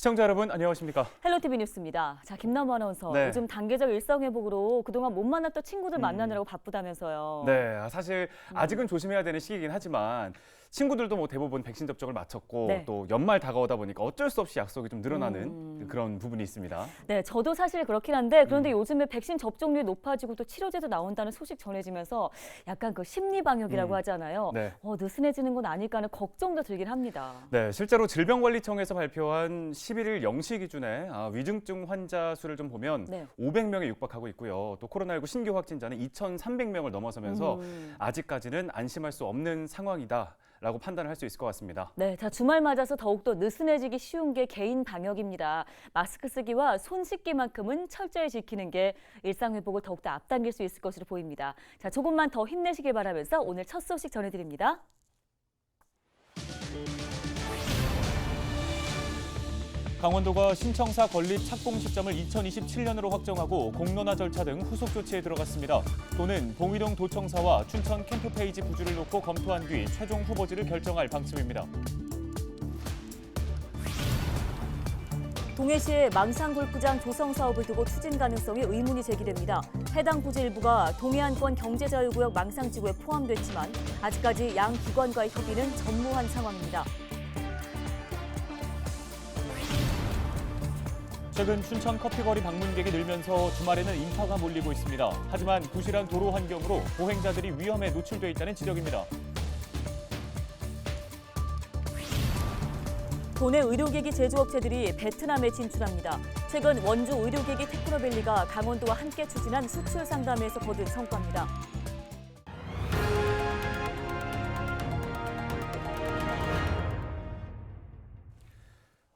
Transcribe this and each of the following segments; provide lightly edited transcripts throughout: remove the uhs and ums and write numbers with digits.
시청자 여러분 안녕하십니까? 헬로티비 뉴스입니다. 자, 김남우 아나운서. 네. 요즘 단계적 일상회복으로 그동안 못 만났던 친구들 만나느라고 바쁘다면서요. 네, 사실 아직은 조심해야 되는 시기이긴 하지만 친구들도 뭐 대부분 백신 접종을 마쳤고 네. 또 연말 다가오다 보니까 어쩔 수 없이 약속이 좀 늘어나는 그런 부분이 있습니다. 네, 저도 사실 그렇긴 한데 그런데 요즘에 백신 접종률이 높아지고 또 치료제도 나온다는 소식 전해지면서 약간 그 심리 방역이라고 하잖아요. 네. 느슨해지는 건 아닐까 하는 걱정도 들긴 합니다. 네, 실제로 질병관리청에서 발표한 11일 0시 기준에 위중증 환자 수를 좀 보면 네. 500명에 육박하고 있고요. 또 코로나19 신규 확진자는 2,300명을 넘어서면서 아직까지는 안심할 수 없는 상황이다. 라고 판단을 할 수 있을 것 같습니다. 네, 자, 주말 맞아서 더욱더 느슨해지기 쉬운 게 개인 방역입니다. 마스크 쓰기와 손 씻기만큼은 철저히 지키는 게 일상 회복을 더욱더 앞당길 수 있을 것으로 보입니다. 자, 조금만 더 힘내시길 바라면서 오늘 첫 소식 전해드립니다. 강원도가 신청사 건립 착공 시점을 2027년으로 확정하고 공론화 절차 등 후속 조치에 들어갔습니다. 도는 봉의동 도청사와 춘천 캠프페이지 부지를 놓고 검토한 뒤 최종 후보지를 결정할 방침입니다. 동해시의 망상골프장 조성 사업을 두고 추진 가능성에 의문이 제기됩니다. 해당 부지 일부가 동해안권 경제자유구역 망상지구에 포함됐지만 아직까지 양 기관과의 협의는 전무한 상황입니다. 최근 춘천 커피거리 방문객이 늘면서 주말에는 인파가 몰리고 있습니다. 하지만 부실한 도로 환경으로 보행자들이 위험에 노출돼 있다는 지적입니다. 도내 의료기기 제조업체들이 베트남에 진출합니다. 최근 원주 의료기기 테크노밸리가 강원도와 함께 추진한 수출 상담에서 거둔 성과입니다.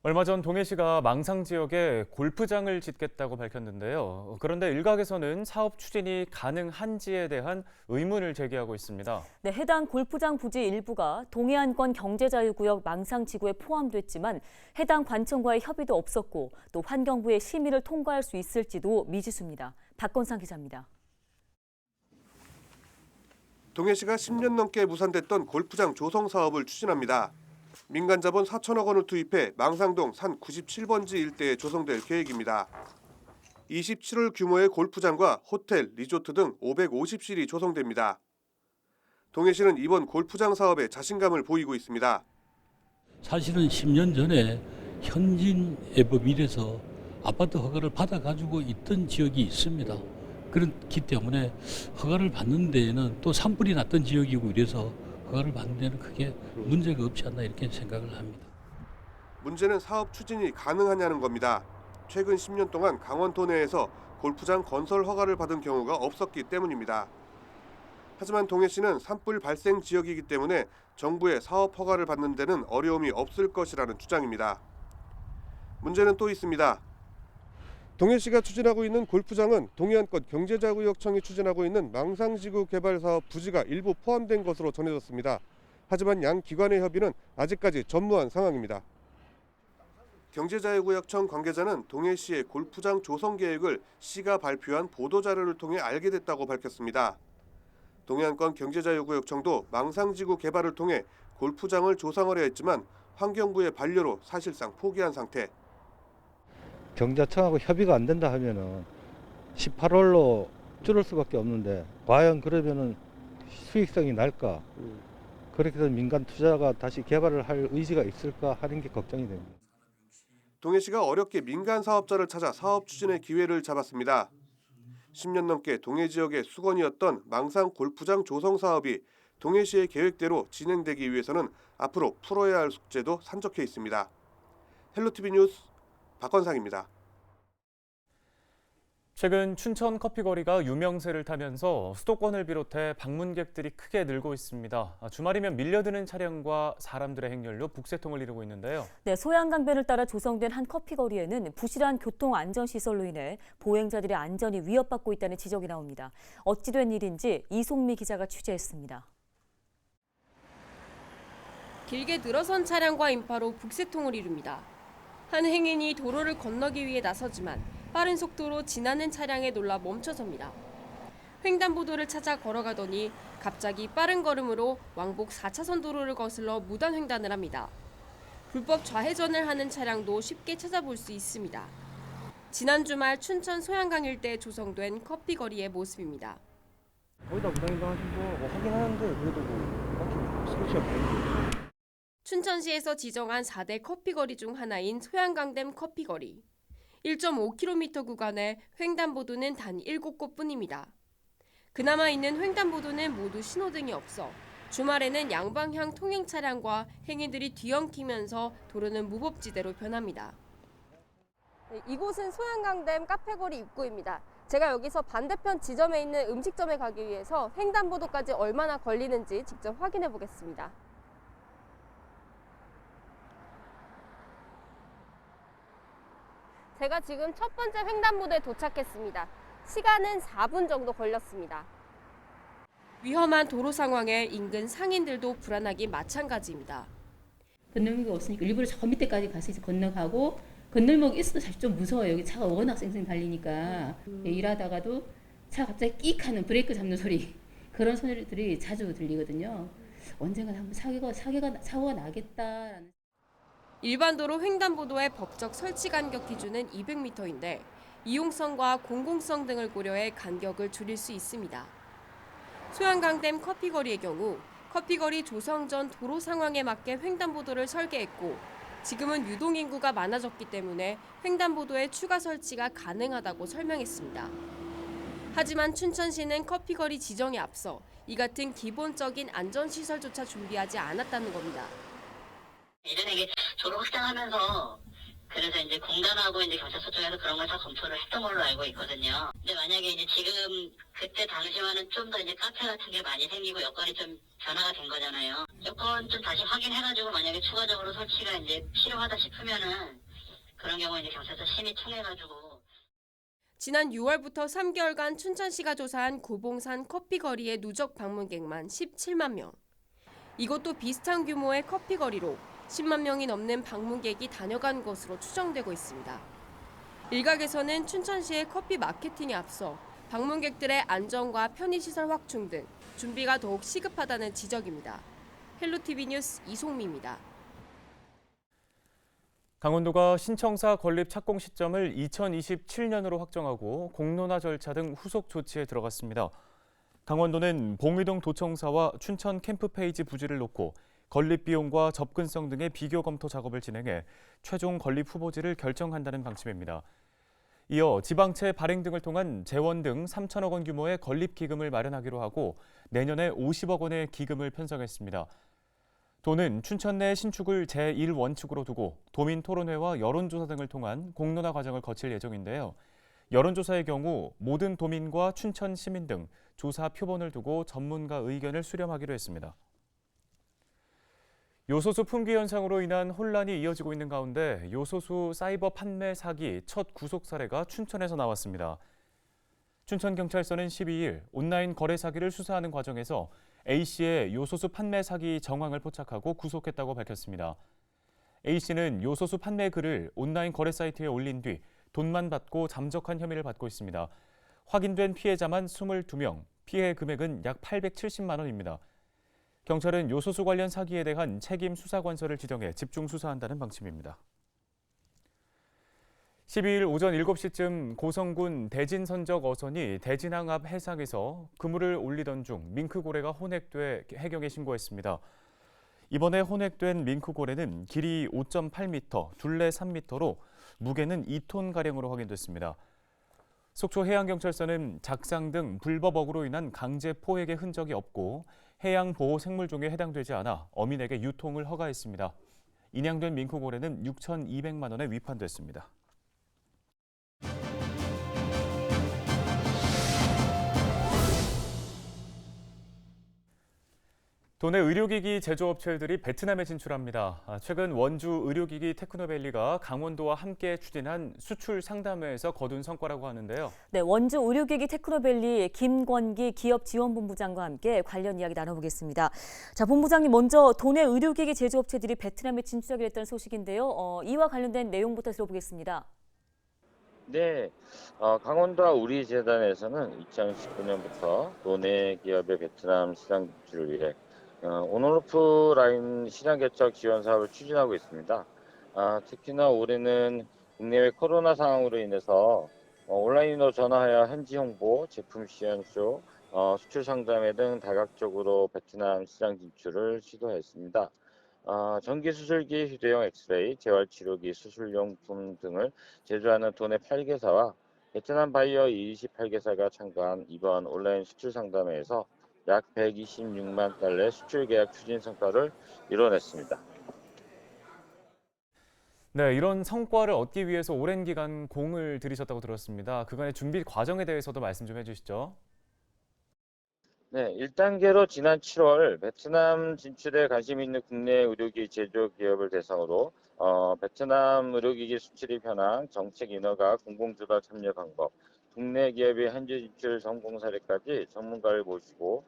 얼마 전 동해시가 망상 지역에 골프장을 짓겠다고 밝혔는데요. 그런데 일각에서는 사업 추진이 가능한지에 대한 의문을 제기하고 있습니다. 네, 해당 골프장 부지 일부가 동해안권 경제자유구역 망상지구에 포함됐지만 해당 관청과의 협의도 없었고 또 환경부의 심의를 통과할 수 있을지도 미지수입니다. 박건상 기자입니다. 동해시가 10년 넘게 무산됐던 골프장 조성 사업을 추진합니다. 민간 자본 4천억 원을 투입해 망상동 산 97번지 일대에 조성될 계획입니다. 27홀 규모의 골프장과 호텔, 리조트 등 550실이 조성됩니다. 동해시는 이번 골프장 사업에 자신감을 보이고 있습니다. 사실은 10년 전에 현진 애법일에서 아파트 허가를 받아가지고 있던 지역이 있습니다. 그렇기 때문에 허가를 받는 데에는 또 산불이 났던 지역이고 이래서 허가를 받는 데는 크게 문제가 없지 않나 이렇게 생각을 합니다. 문제는 사업 추진이 가능하냐는 겁니다. 최근 10년 동안 강원도 내에서 골프장 건설 허가를 받은 경우가 없었기 때문입니다. 하지만 동해시는 산불 발생 지역이기 때문에 정부의 사업 허가를 받는 데는 어려움이 없을 것이라는 주장입니다. 문제는 또 있습니다. 동해시가 추진하고 있는 골프장은 동해안권 경제자구역청이 추진하고 있는 망상지구 개발 사업 부지가 일부 포함된 것으로 전해졌습니다. 하지만 양 기관의 협의는 아직까지 전무한 상황입니다. 경제자유구역청 관계자는 동해시의 골프장 조성 계획을 시가 발표한 보도자료를 통해 알게 됐다고 밝혔습니다. 동해안권 경제자유구역청도 망상지구 개발을 통해 골프장을 조성하려 했지만 환경부의 반려로 사실상 포기한 상태. 경자청하고 협의가 안 된다 하면은 18홀로 줄을 수밖에 없는데 과연 그러면은 수익성이 날까? 그렇게 해서 민간 투자가 다시 개발을 할 의지가 있을까 하는 게 걱정이 됩니다. 동해시가 어렵게 민간 사업자를 찾아 사업 추진의 기회를 잡았습니다. 10년 넘게 동해 지역의 수건이었던 망상 골프장 조성 사업이 동해시의 계획대로 진행되기 위해서는 앞으로 풀어야 할 숙제도 산적해 있습니다. 헬로티비 뉴스 박건상입니다. 최근 춘천 커피거리가 유명세를 타면서 수도권을 비롯해 방문객들이 크게 늘고 있습니다. 주말이면 밀려드는 차량과 사람들의 행렬로 북새통을 이루고 있는데요. 네, 소양강변을 따라 조성된 한 커피거리에는 부실한 교통안전시설로 인해 보행자들의 안전이 위협받고 있다는 지적이 나옵니다. 어찌 된 일인지 이송미 기자가 취재했습니다. 길게 늘어선 차량과 인파로 북새통을 이룹니다. 한 행인이 도로를 건너기 위해 나서지만 빠른 속도로 지나는 차량에 놀라 멈춰섭니다. 횡단보도를 찾아 걸어가더니 갑자기 빠른 걸음으로 왕복 4차선 도로를 거슬러 무단 횡단을 합니다. 불법 좌회전을 하는 차량도 쉽게 찾아볼 수 있습니다. 지난 주말 춘천 소양강 일대에 조성된 커피거리의 모습입니다. 거의 다 무단횡단하신 거 확인하는데 그래도 딱히 스케치가 보이는데. 춘천시에서 지정한 4대 커피거리 중 하나인 소양강댐 커피거리. 1.5km 구간에 횡단보도는 단 7곳뿐입니다. 그나마 있는 횡단보도는 모두 신호등이 없어 주말에는 양방향 통행 차량과 행인들이 뒤엉키면서 도로는 무법지대로 변합니다. 네, 이곳은 소양강댐 카페거리 입구입니다. 제가 여기서 반대편 지점에 있는 음식점에 가기 위해서 횡단보도까지 얼마나 걸리는지 직접 확인해 보겠습니다. 제가 지금 첫 번째 횡단보도에 도착했습니다. 시간은 4분 정도 걸렸습니다. 위험한 도로 상황에 인근 상인들도 불안하기 마찬가지입니다. 건널목이 없으니까 일부러 저 밑에까지 가서 이제 건너가고, 건널목이 있어도 사실 좀 무서워요. 여기 차가 워낙 쌩쌩 달리니까. 일하다가도 차가 갑자기 끽 하는 브레이크 잡는 소리, 그런 소리들이 자주 들리거든요. 언젠가 한번 사고가 나겠다라는. 일반 도로 횡단보도의 법적 설치 간격 기준은 200m인데 이용성과 공공성 등을 고려해 간격을 줄일 수 있습니다. 소양강댐 커피거리의 경우 커피거리 조성 전 도로 상황에 맞게 횡단보도를 설계했고 지금은 유동인구가 많아졌기 때문에 횡단보도의 추가 설치가 가능하다고 설명했습니다. 하지만 춘천시는 커피거리 지정에 앞서 이 같은 기본적인 안전시설조차 준비하지 않았다는 겁니다. 예전에 이게 도로 확장하면서 그래서 이제 공단하고 이제 경찰서 쪽에서 그런 걸 다 검토를 했던 걸로 알고 있거든요. 근데 만약에 이제 지금 그때 당시와는 좀 더 이제 카페 같은 게 많이 생기고 여건이 좀 변화가 된 거잖아요. 여건 좀 다시 확인해가지고 만약에 추가적으로 설치가 이제 필요하다 싶으면은 그런 경우 이제 경찰서 심의 통해가지고. 지난 6월부터 3개월간 춘천시가 조사한 고봉산 커피거리의 누적 방문객만 17만 명. 이것도 비슷한 규모의 커피거리로 10만 명이 넘는 방문객이 다녀간 것으로 추정되고 있습니다. 일각에서는 춘천시의 커피 마케팅에 앞서 방문객들의 안전과 편의시설 확충 등 준비가 더욱 시급하다는 지적입니다. 헬로티비 뉴스 이송미입니다. 강원도가 신청사 건립 착공 시점을 2027년으로 확정하고 공론화 절차 등 후속 조치에 들어갔습니다. 강원도는 봉의동 도청사와 춘천 캠프페이지 부지를 놓고 건립 비용과 접근성 등의 비교 검토 작업을 진행해 최종 건립 후보지를 결정한다는 방침입니다. 이어 지방채 발행 등을 통한 재원 등 3천억 원 규모의 건립 기금을 마련하기로 하고 내년에 50억 원의 기금을 편성했습니다. 도는 춘천 내 신축을 제1원칙으로 두고 도민 토론회와 여론조사 등을 통한 공론화 과정을 거칠 예정인데요. 여론조사의 경우 모든 도민과 춘천 시민 등 조사 표본을 두고 전문가 의견을 수렴하기로 했습니다. 요소수 품귀 현상으로 인한 혼란이 이어지고 있는 가운데 요소수 사이버 판매 사기 첫 구속 사례가 춘천에서 나왔습니다. 춘천경찰서는 12일 온라인 거래 사기를 수사하는 과정에서 A씨의 요소수 판매 사기 정황을 포착하고 구속했다고 밝혔습니다. A씨는 요소수 판매 글을 온라인 거래 사이트에 올린 뒤 돈만 받고 잠적한 혐의를 받고 있습니다. 확인된 피해자만 22명, 피해 금액은 약 870만 원입니다. 경찰은 요소수 관련 사기에 대한 책임 수사관서를 지정해 집중 수사한다는 방침입니다. 12일 오전 7시쯤 고성군 대진선적 어선이 대진항 앞 해상에서 그물을 올리던 중 밍크고래가 혼액돼 해경에 신고했습니다. 이번에 혼액된 밍크고래는 길이 5.8m, 둘레 3m로 무게는 2톤가량으로 확인됐습니다. 속초해양경찰서는 작상 등 불법 어구로 인한 강제 포획의 흔적이 없고 해양보호생물종에 해당되지 않아 어민에게 유통을 허가했습니다. 인양된 밍크고래는 6,200만 원에 위판됐습니다. 도내 의료기기 제조업체들이 베트남에 진출합니다. 최근 원주 의료기기 테크노밸리가 강원도와 함께 추진한 수출 상담회에서 거둔 성과라고 하는데요. 네, 원주 의료기기 테크노밸리 김권기 기업지원본부장과 함께 관련 이야기 나눠보겠습니다. 자, 본부장님 먼저 도내 의료기기 제조업체들이 베트남에 진출하게 됐다는 소식인데요. 이와 관련된 내용부터 들어보겠습니다. 네, 강원도와 우리재단에서는 2019년부터 도내 기업의 베트남 시장 진출을 위해 온오프라인 시장 개척 지원 사업을 추진하고 있습니다. 특히나 올해는 국내외 코로나 상황으로 인해서 온라인으로 전화하여 현지 홍보, 제품 시연쇼, 수출 상담회 등 다각적으로 베트남 시장 진출을 시도했습니다. 전기 수술기, 휴대용 엑스레이, 재활치료기, 수술용품 등을 제조하는 도내 8개사와 베트남 바이어 28개사가 참가한 이번 온라인 수출 상담회에서 약 126만 달러의 수출 계약 추진 성과를 이뤄냈습니다. 네, 이런 성과를 얻기 위해서 오랜 기간 공을 들이셨다고 들었습니다. 그간의 준비 과정에 대해서도 말씀 좀 해주시죠. 네, 1단계로 지난 7월 베트남 진출에 관심 있는 국내 의료기 제조 기업을 대상으로 베트남 의료기기 수출입 현황, 정책 인허가, 공공주도 참여 방법, 국내 기업의 현지 진출 성공 사례까지 전문가를 모시고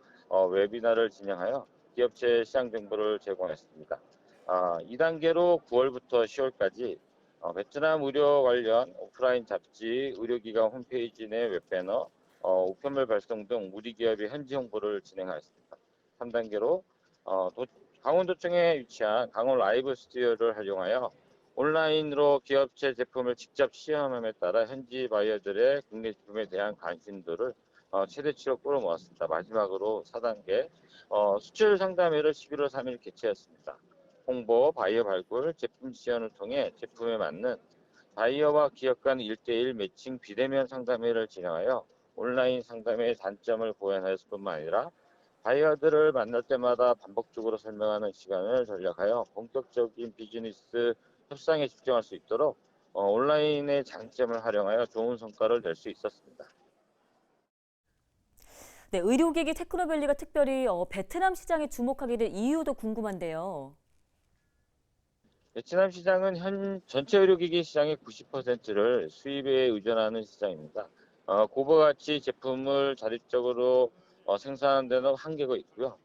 웨비나를 진행하여 기업체 시장 정보를 제공했습니다. 2단계로 9월부터 10월까지 베트남 의료 관련 오프라인 잡지, 의료기관 홈페이지 내 웹배너, 우편물 발송 등 우리 기업의 현지 홍보를 진행하였습니다. 3단계로 강원도청에 위치한 강원 라이브 스튜디오를 활용하여 온라인으로 기업체 제품을 직접 시험함에 따라 현지 바이어들의 국내 제품에 대한 관심도를 최대치로 끌어모았습니다. 마지막으로 4단계 수출 상담회를 11월 3일 개최했습니다. 홍보, 바이어 발굴, 제품 지원을 통해 제품에 맞는 바이어와 기업 간 1대1 매칭 비대면 상담회를 진행하여 온라인 상담의 단점을 보완했을 뿐만 아니라 바이어들을 만날 때마다 반복적으로 설명하는 시간을 전략하여 본격적인 비즈니스 협상에 집중할 수 있도록 온라인의 장점을 활용하여 좋은 성과를 낼 수 있었습니다. 네, 의료기기 테크노밸리가 특별히 베트남 시장에 주목하게 된 이유도 궁금한데요. 베트남 시장은 전체 의료기기 시장의 90%를 수입에 의존하는 시장입니다. 고부가치 제품을 자립적으로 생산하는 데는 한계가 있고요.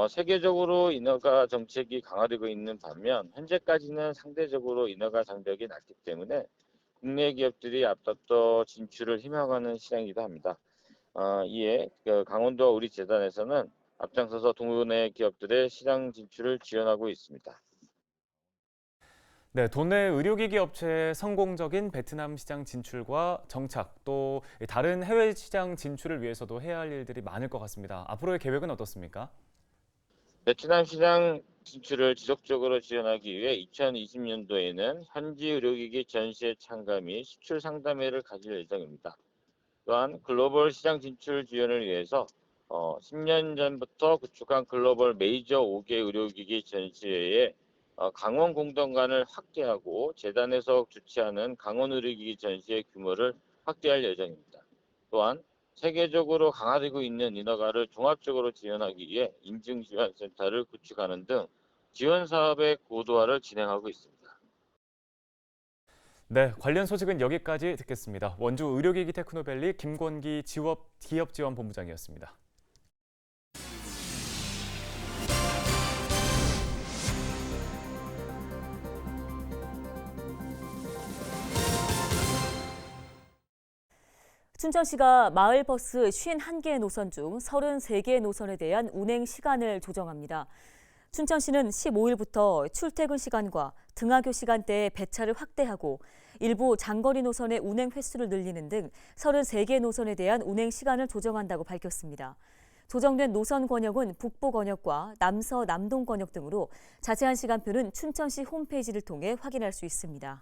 세계적으로 인허가 정책이 강화되고 있는 반면 현재까지는 상대적으로 인허가 장벽이 낮기 때문에 국내 기업들이 앞서서 진출을 희망하는 시장이기도 합니다. 이에 강원도와 우리 재단에서는 앞장서서 도내 기업들의 시장 진출을 지원하고 있습니다. 네, 도내 의료기기 업체의 성공적인 베트남 시장 진출과 정착, 또 다른 해외 시장 진출을 위해서도 해야 할 일들이 많을 것 같습니다. 앞으로의 계획은 어떻습니까? 베트남 시장 진출을 지속적으로 지원하기 위해 2020년도에는 현지 의료기기 전시회 참가 및 수출 상담회를 가질 예정입니다. 또한 글로벌 시장 진출 지원을 위해서 10년 전부터 구축한 글로벌 메이저 5개 의료기기 전시회에 강원 공동관을 확대하고 재단에서 주최하는 강원 의료기기 전시회 규모를 확대할 예정입니다. 또한 세계적으로 강화되고 있는 인허가를 종합적으로 지원하기 위해 인증지원센터를 구축하는 등 지원 사업의 고도화를 진행하고 있습니다. 네, 관련 소식은 여기까지 듣겠습니다. 원주 의료기기 테크노밸리 김권기 기업지원본부장이었습니다. 춘천시가 마을버스 51개 노선 중 33개 노선에 대한 운행 시간을 조정합니다. 춘천시는 15일부터 출퇴근 시간과 등하교 시간대에 배차를 확대하고 일부 장거리 노선의 운행 횟수를 늘리는 등 33개 노선에 대한 운행 시간을 조정한다고 밝혔습니다. 조정된 노선 권역은 북부 권역과 남서 남동 권역 등으로 자세한 시간표는 춘천시 홈페이지를 통해 확인할 수 있습니다.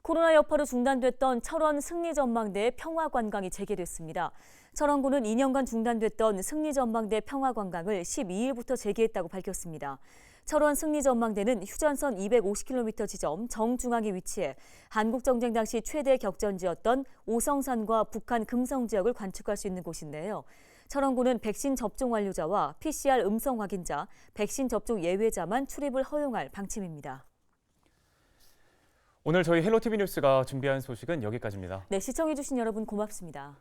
코로나 여파로 중단됐던 철원 승리전망대 평화관광이 재개됐습니다. 철원구는 2년간 중단됐던 승리전망대 평화관광을 12일부터 재개했다고 밝혔습니다. 철원 승리전망대는 휴전선 250km 지점 정중앙에 위치해 한국정쟁 당시 최대 격전지였던 오성산과 북한 금성 지역을 관측할 수 있는 곳인데요. 철원구는 백신 접종 완료자와 PCR 음성 확인자, 백신 접종 예외자만 출입을 허용할 방침입니다. 오늘 저희 헬로티비 뉴스가 준비한 소식은 여기까지입니다. 네, 시청해주신 여러분 고맙습니다.